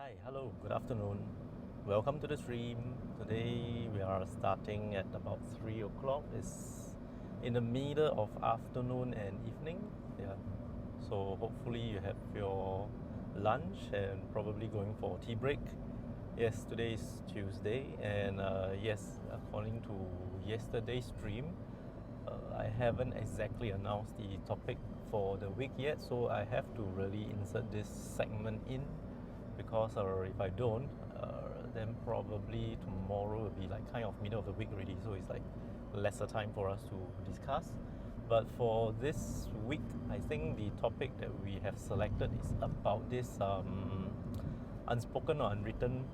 Hi, hello, good afternoon. Welcome to the stream. Today we are starting at about 3 o'clock. It's in the middle of afternoon and evening. Yeah. So hopefully you have your lunch and probably going for tea break. Yes, today is Tuesday, and yes, according to yesterday's stream, I haven't exactly announced the topic for the week yet, so I have to really insert this segment in because if I don't, then probably tomorrow will be like kind of middle of the week already, so it's like lesser time for us to discuss. But for this week, I think the topic that we have selected is about this unspoken or unwritten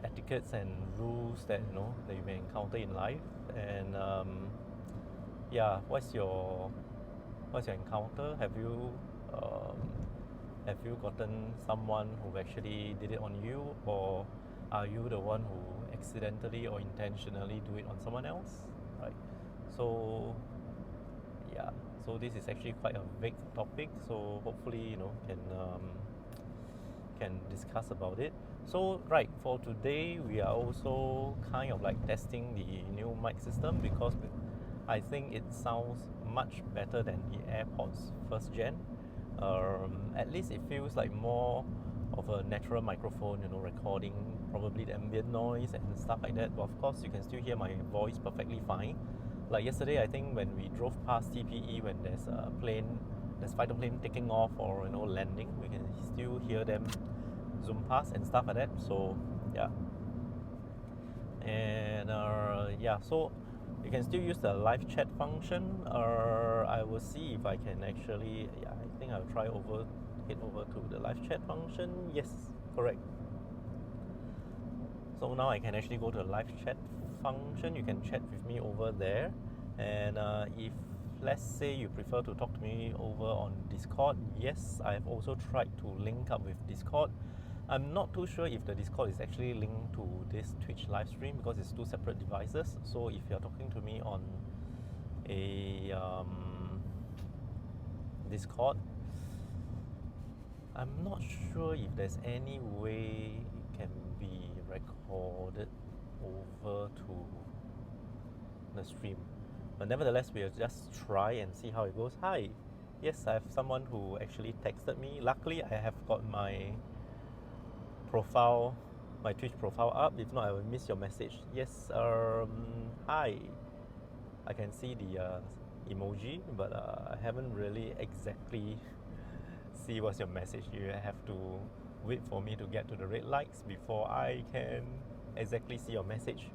etiquettes and rules that that you may encounter in life. And yeah, what's your encounter? Have you gotten someone who actually did it on you, or are you the one who accidentally or intentionally do it on someone else? Right. So yeah, so this is actually quite a vague topic. So hopefully can discuss about it. So right, for today we are also kind of like testing the new mic system because I think it sounds much better than the AirPods first gen. At least it feels like more of a natural microphone, recording probably the ambient noise and stuff like that. But of course, you can still hear my voice perfectly fine. Like yesterday, I think when we drove past TPE, when there's fighter plane taking off or landing, we can still hear them zoom past and stuff like that. So yeah, and yeah, so you can still use the live chat function. I will see if I can actually. Yeah, I think I'll head over to the live chat function. Yes, correct. So now I can actually go to the live chat function. You can chat with me over there, and if let's say you prefer to talk to me over on Discord, yes, I've also tried to link up with Discord. I'm not too sure if the Discord is actually linked to this Twitch live stream because it's two separate devices. So if you're talking to me on a Discord, I'm not sure if there's any way it can be recorded over to the stream. But nevertheless, we'll just try and see how it goes. Hi, yes, I have someone who actually texted me. Luckily, I have got my Twitch profile up. If not, I will miss your message. Yes, hi. I can see the emoji, but I haven't really exactly see what's your message. You have to wait for me to get to the red lights before I can exactly see your message.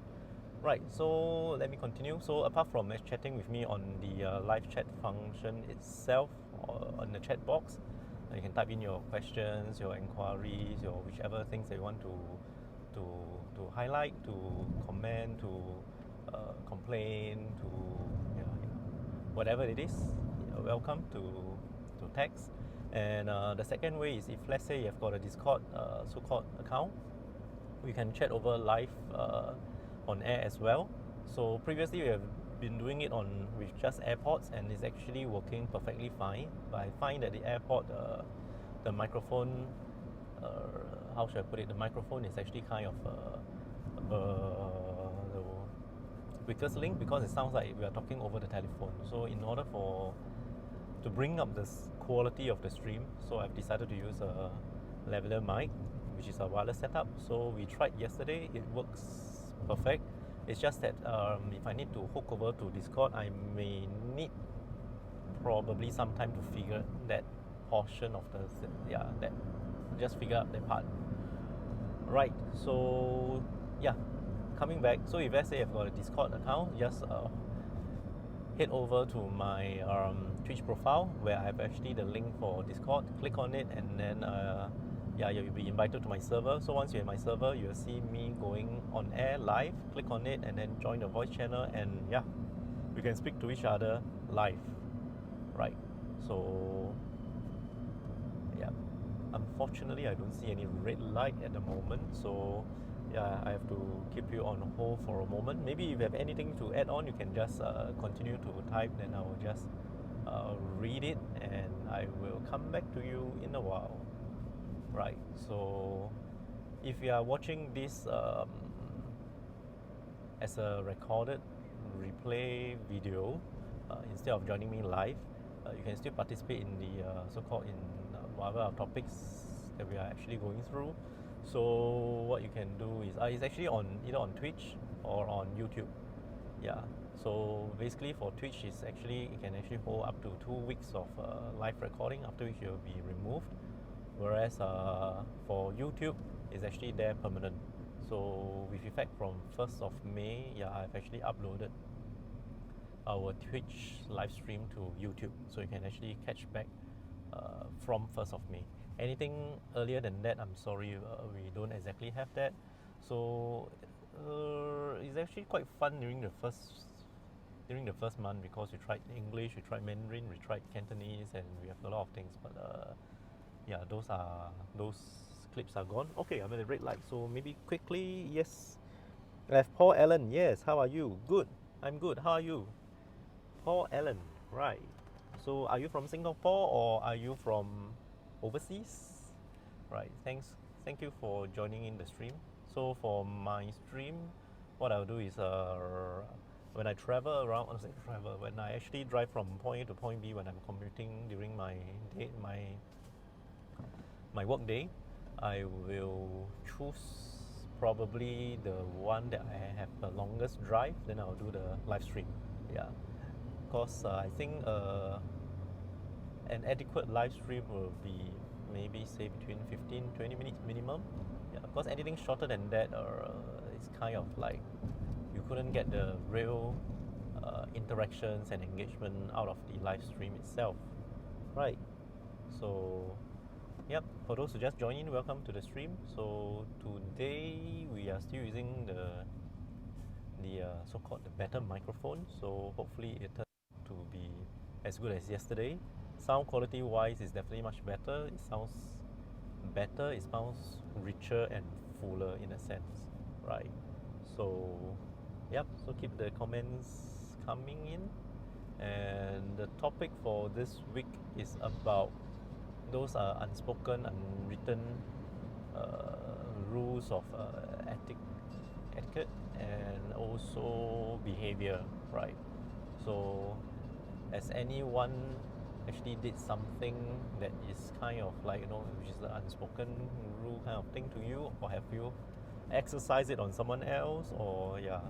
Right, so let me continue. So apart from chatting with me on the live chat function itself, or on the chat box, you can type in your questions, your inquiries, your whichever things that you want to highlight, to comment, to complain, to whatever it is. You're welcome to text. And the second way is if let's say you have got a Discord so-called account, we can chat over live on air as well. So previously we have been doing it with just AirPods, and it's actually working perfectly fine. But I find that the AirPod, the microphone, how should I put it? The microphone is actually kind of the weakest link because it sounds like we are talking over the telephone. So in order to bring up the quality of the stream, so I've decided to use a lavalier mic, which is a wireless setup. So we tried yesterday, it works perfect. It's just that if I need to hook over to Discord, I may need probably some time to figure that portion of just figure out that part. Right, so yeah, coming back. So if let's say I've got a Discord account, just head over to my Twitch profile where I have actually the link for Discord. Click on it, and then you'll be invited to my server. So once you're in my server, you'll see me going on air live. Click on it and then join the voice channel, and yeah, we can speak to each other live. Right. So yeah, unfortunately I don't see any red light at the moment, so yeah, I have to keep you on hold for a moment. Maybe if you have anything to add on, you can just continue to type, then I will just read it and I will come back to you in a while. Right, so if you are watching this as a recorded replay video instead of joining me live, you can still participate in the so-called in whatever our topics that we are actually going through. So what you can do is it's actually on either on Twitch or on YouTube. Yeah. So basically for Twitch is actually it can actually hold up to 2 weeks of live recording, after which it will be removed. Whereas for YouTube it's actually there permanent. So with effect from 1st of May, yeah, I've actually uploaded our Twitch live stream to YouTube, so you can actually catch back from 1st of May. Anything earlier than that, I'm sorry, we don't exactly have that. So it's actually quite fun during the first month, because we tried English, we tried Mandarin, we tried Cantonese, and we have a lot of things. But yeah, those clips are gone. Okay, I'm at the red light, so maybe quickly, yes. I have Paul Allen. Yes, how are you? Good. I'm good. How are you? Paul Allen, right. So are you from Singapore or are you from overseas? Right, thank you for joining in the stream. So for my stream, what I'll do is when I travel around, when I actually drive from point A to point B, when I'm commuting during my day, my work day, I will choose probably the one that I have the longest drive, then I'll do the live stream. Yeah, because I think an adequate live stream will be maybe say between 15-20 minutes minimum. Yeah, because anything shorter than that it's kind of like you couldn't get the real interactions and engagement out of the live stream itself, right? So yep, for those who just joined in, welcome to the stream. So today we are still using the so-called the better microphone, so hopefully it turns out to be as good as yesterday. Sound quality wise is definitely much better. It sounds better, it sounds richer and fuller in a sense, right? So yep, so keep the comments coming in. And the topic for this week is about those unspoken, unwritten rules of etiquette and also behavior, right? So as anyone actually did something that is kind of like, which is the unspoken rule kind of thing to you, or have you exercised it on someone else, or yeah.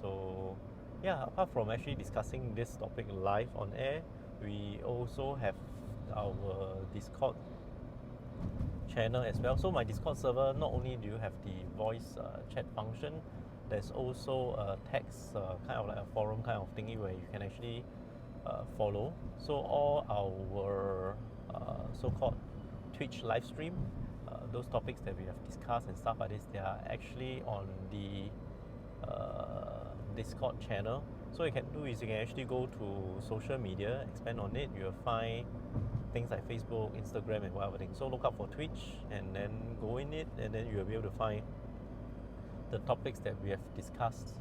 So yeah, apart from actually discussing this topic live on air, we also have our Discord channel as well. So my Discord server, not only do you have the voice chat function, there's also a text kind of like a forum kind of thingy where you can actually follow. So all our so-called Twitch live stream, those topics that we have discussed and stuff like this, they are actually on the Discord channel. So what you can do is you can actually go to social media, expand on it, you will find things like Facebook, Instagram and whatever things. So look up for Twitch and then go in it, and then you will be able to find the topics that we have discussed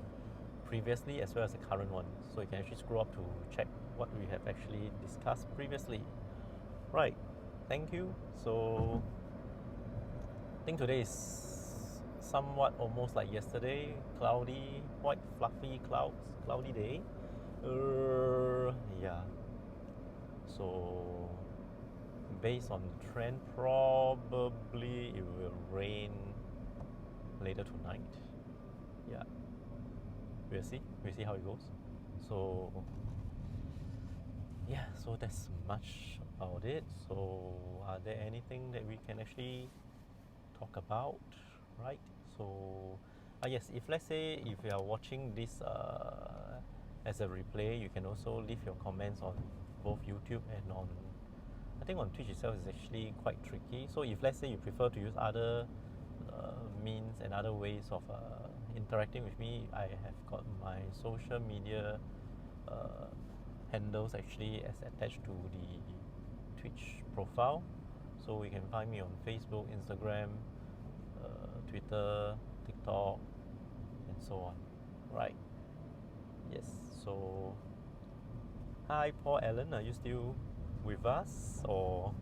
previously as well as the current one. So you can actually scroll up to check what we have actually discussed previously. Right, thank you. So I think today is somewhat almost like yesterday, cloudy, white fluffy clouds, cloudy day. Yeah. So based on the trend, probably it will rain later tonight. Yeah. We'll see how it goes. So yeah, so that's much about it. So are there anything that we can actually talk about, right? So yes, if let's say if you are watching this as a replay, you can also leave your comments on both YouTube and on, I think on Twitch itself is actually quite tricky. So if let's say you prefer to use other means and other ways of interacting with me, I have got my social media handles actually as attached to the Twitch profile. So you can find me on Facebook, Instagram, Twitter, TikTok, and so on. Right. Yes. So hi Paul Allen, are you still with us, or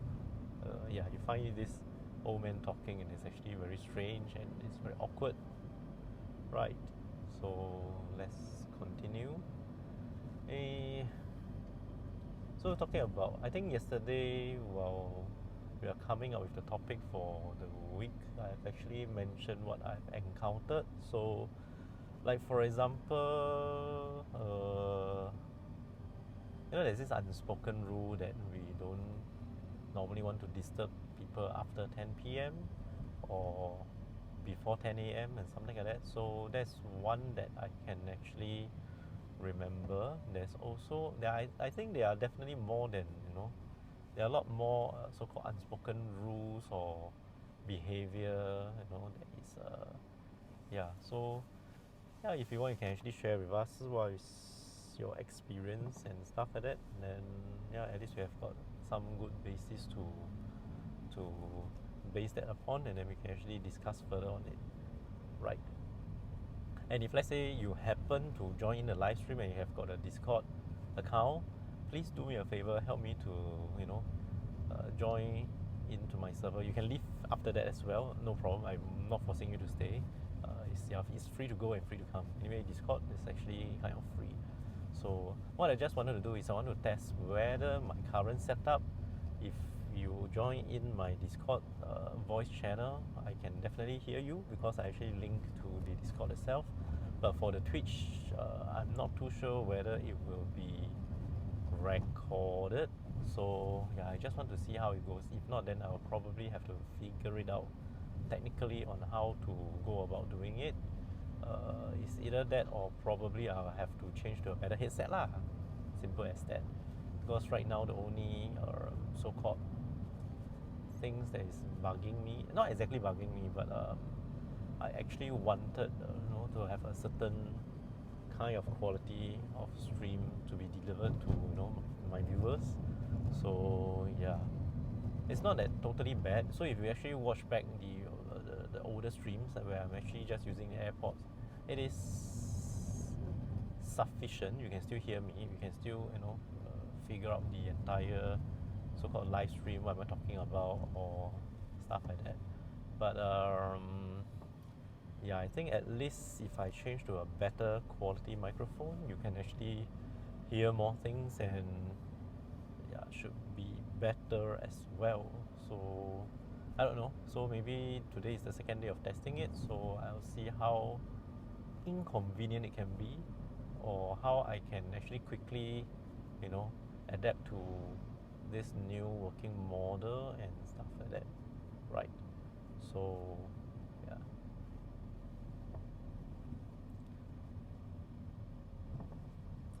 yeah, you find this old men talking, and it's actually very strange and it's very awkward. Right. So let's continue. Eh, so talking about, I think yesterday while we are coming up with the topic for the week, I've actually mentioned what I've encountered. So, like for example, there's this unspoken rule that we don't normally want to disturb people after 10 p.m. or before 10 a.m. and something like that. So that's one that I can actually remember. There's also I think there are definitely more than there are a lot more so-called unspoken rules or behavior that is yeah. So yeah, if you want, you can actually share with us what is your experience and stuff like that. And then yeah, at least we have got some good basis to base that upon, and then we can actually discuss further on it, right? And if let's say you happen to join in the live stream and you have got a Discord account, please do me a favor, help me to join into my server. You can leave after that as well, no problem. I'm not forcing you to stay. It's free to go and free to come. Anyway, Discord is actually kind of free. So what I just wanted to do is I want to test whether my current setup, if you join in my Discord voice channel, I can definitely hear you because I actually link to the Discord itself. But for the Twitch, I'm not too sure whether it will be recorded. So yeah, I just want to see how it goes. If not, then I'll probably have to figure it out technically on how to go about doing it. It's either that or probably I'll have to change to a better headset lah. Simple as that. Because right now the only so-called things that is bugging me, not exactly bugging me, but I actually wanted to have a certain kind of quality of stream to be delivered to my viewers. So yeah, it's not that totally bad. So if you actually watch back the older streams where I'm actually just using the AirPods, it is sufficient. You can still hear me. You can still figure out the entire so-called live stream, what am I talking about, or stuff like that. But yeah, I think at least if I change to a better quality microphone, you can actually hear more things, and yeah, should be better as well. So I don't know. So maybe today is the second day of testing it, so I'll see how inconvenient it can be, or how I can actually quickly adapt to this new working model and stuff like that, right? So yeah.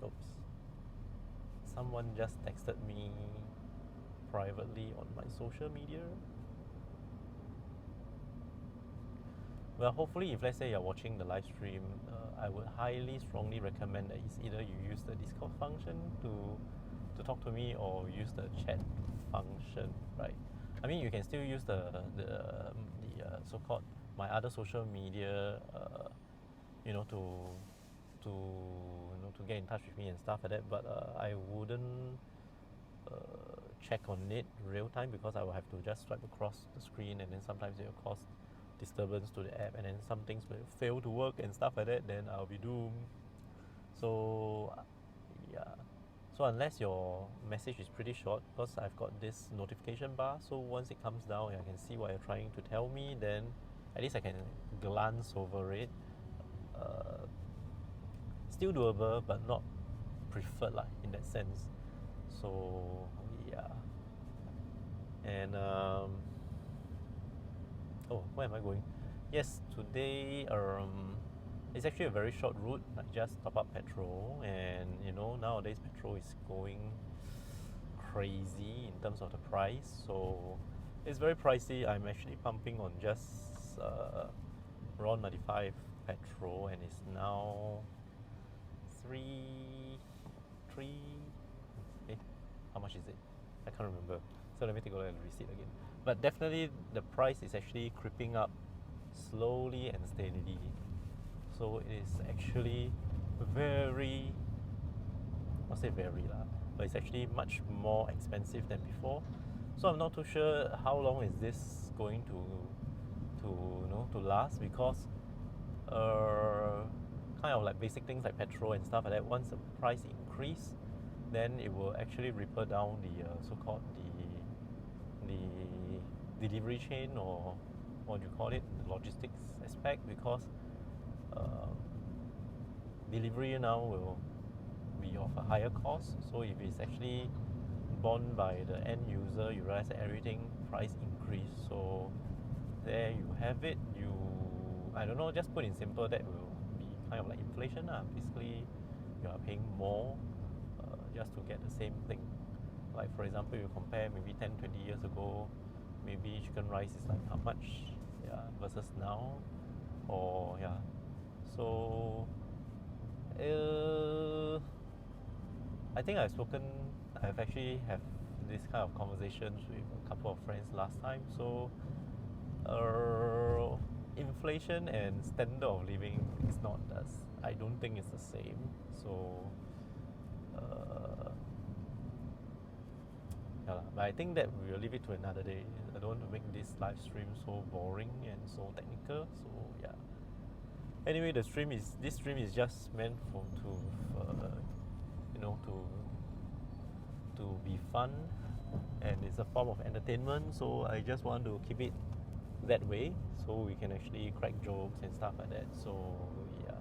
Oops, someone just texted me privately on my social media. Well, hopefully if let's say you're watching the live stream, I would highly strongly recommend that it's either you use the Discord function to talk to me, or use the chat function, right? I mean, you can still use the so-called my other social media, to get in touch with me and stuff like that. But I wouldn't check on it real time, because I will have to just swipe across the screen, and then sometimes it will cause disturbance to the app, and then some things will fail to work and stuff like that. Then I'll be doomed. So yeah. So unless your message is pretty short, because I've got this notification bar, so once it comes down and I can see what you're trying to tell me, then at least I can glance over it. Still doable, but not preferred in that sense. So yeah. And where am I going? Yes, today it's actually a very short route. I just top up petrol, and nowadays petrol is going crazy in terms of the price, so it's very pricey. I'm actually pumping on just RON 95 petrol, and it's now how much is it? I can't remember. So let me take a look at the receipt again. But definitely the price is actually creeping up slowly and steadily. So it is actually very, I'll say very but it's actually much more expensive than before. So I'm not too sure how long is this going to last, because uh, kind of like basic things like petrol and stuff like that. Once the price increase, then it will actually ripple down the so-called the delivery chain, or what do you call it, the logistics aspect, because uh, delivery now will be of a higher cost. So if it's actually borne by the end user, you realize that everything price increase. So there you have it. I don't know, just put in simple, that will be kind of like inflation. Basically, you are paying more just to get the same thing. Like for example, you compare maybe 10, 20 years ago, maybe chicken rice is like how much, versus now, or So I think I've actually have this kind of conversations with a couple of friends last time. So inflation and standard of living is not as, I don't think it's the same. So but I think that we will leave it to another day. I don't want to make this live stream so boring and so technical. So yeah. Anyway, this stream is just meant for to be fun, and it's a form of entertainment. So I just want to keep it that way, so we can actually crack jokes and stuff like that. So yeah,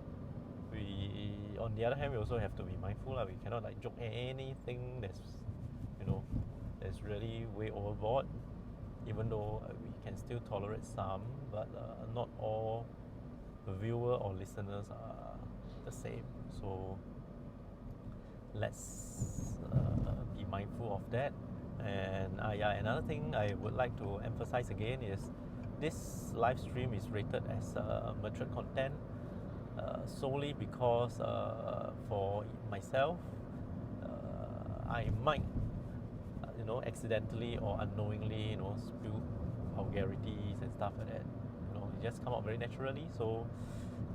we, on the other hand, we also have to be mindful. We cannot like joke anything that's really way overboard, even though we can still tolerate some, but not all viewer or listeners are the same. So let's be mindful of that. And another thing I would like to emphasize again is this live stream is rated as mature content solely because for myself, I might accidentally or unknowingly spill vulgarities and stuff like that. It just come out very naturally. So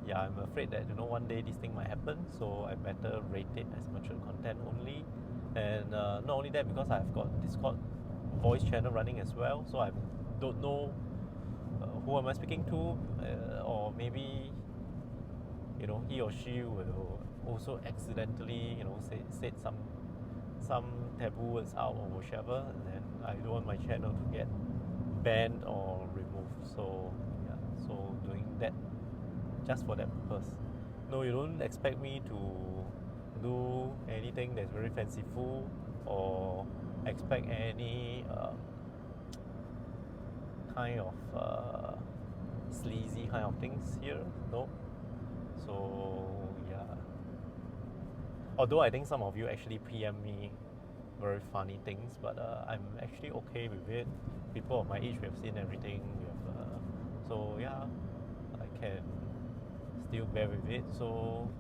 yeah, I'm afraid that one day this thing might happen, so I better rate it as mature content only. And not only that, because I've got Discord voice channel running as well, so I don't know who am I speaking to, or maybe he or she will also accidentally said some taboo words out or whichever, and then I don't want my channel to get banned or removed. So yeah, so doing that just for that purpose. No, you don't expect me to do anything that's very fanciful or expect any kind of sleazy kind of things here. No. So yeah. Although I think some of you actually PM me very funny things, but I'm actually okay with it. People of my age, we have seen everything. So yeah, I can still bear with it. So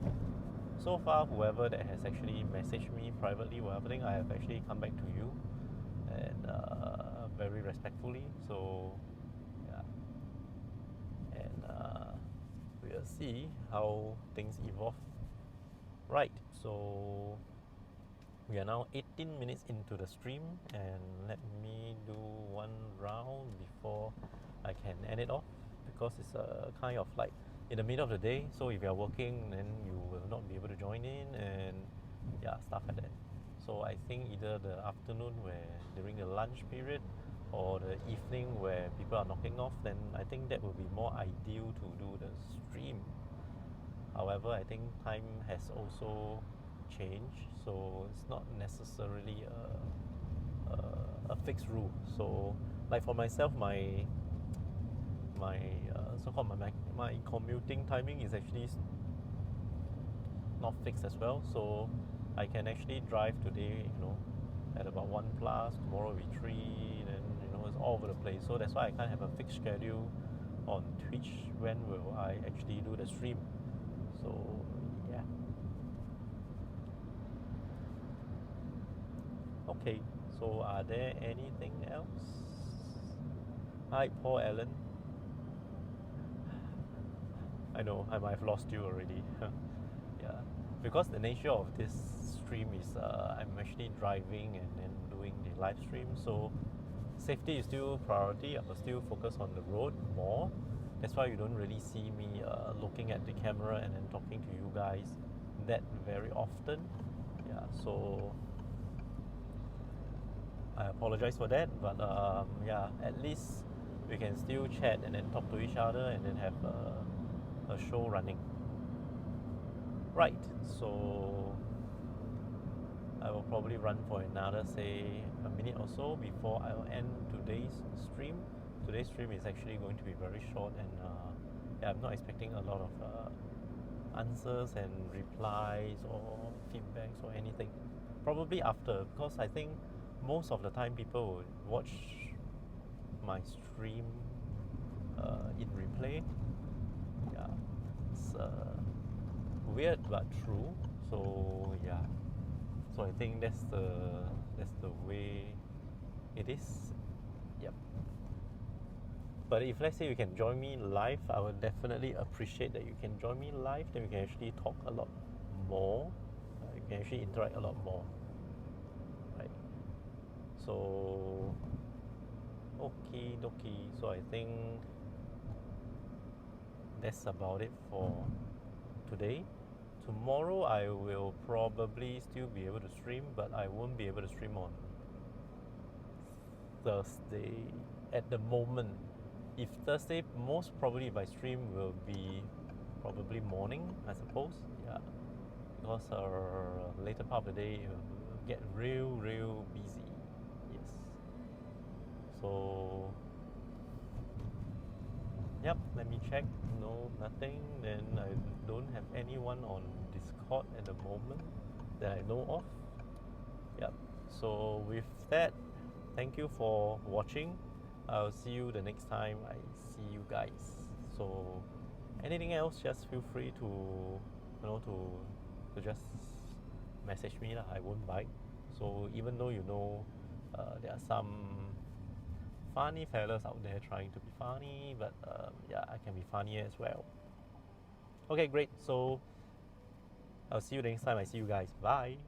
far, whoever that has actually messaged me privately, whatever thing, I have actually come back to you, and very respectfully. So yeah, and we'll see how things evolve. Right, so we are now 18 minutes into the stream, and let me do one round before I can end it off, because it's a kind of like in the middle of the day, so if you are working, then you will not be able to join in, and stuff like that. So I think either the afternoon, where during the lunch period, or the evening where people are knocking off, then I think that will be more ideal to do the stream. However, I think time has also changed, so it's not necessarily a fixed rule. So like for myself, my so-called my commuting timing is actually not fixed as well. So I can actually drive today, at about 1 plus, tomorrow will be 3, then it's all over the place. So that's why I can't have a fixed schedule on Twitch when will I actually do the stream. So yeah. Okay, so are there anything else? Hi, Paul Allen. I know I might have lost you already. Yeah, because the nature of this stream is I'm actually driving and then doing the live stream. So safety is still priority. I will still focus on the road more. That's why you don't really see me looking at the camera and then talking to you guys that very often. Yeah, so I apologize for that, but yeah, at least we can still chat and then talk to each other and then have a show running. Right, so I will probably run for another, say, a minute or so before I'll end today's stream. Today's stream is actually going to be very short, and yeah, I'm not expecting a lot of answers and replies or feedbacks or anything. Probably after, because I think most of the time people will watch my stream in replay. Yeah, it's weird but true. So yeah, so I think that's the way it is. Yep. But if let's say you can join me live, I would definitely appreciate that you can join me live. Then we can actually talk a lot more. You can actually interact a lot more. Right. So okie dokie. So I think that's about it for today. Tomorrow I will probably still be able to stream, but I won't be able to stream on Thursday at the moment. If Thursday, most probably my stream will be probably morning, I suppose. Yeah, because later part of the day will get real busy. Yes. So yep, let me check. No, nothing. Then I don't have anyone on Discord at the moment that I know of. Yep. So with that, thank you for watching. I'll see you the next time I see you guys. So anything else, just feel free to to just message me lah. I won't bite. So even though there are some funny fellas out there trying to be funny, but yeah, I can be funnier as well. Okay, great. So I'll see you the next time I see you guys. Bye.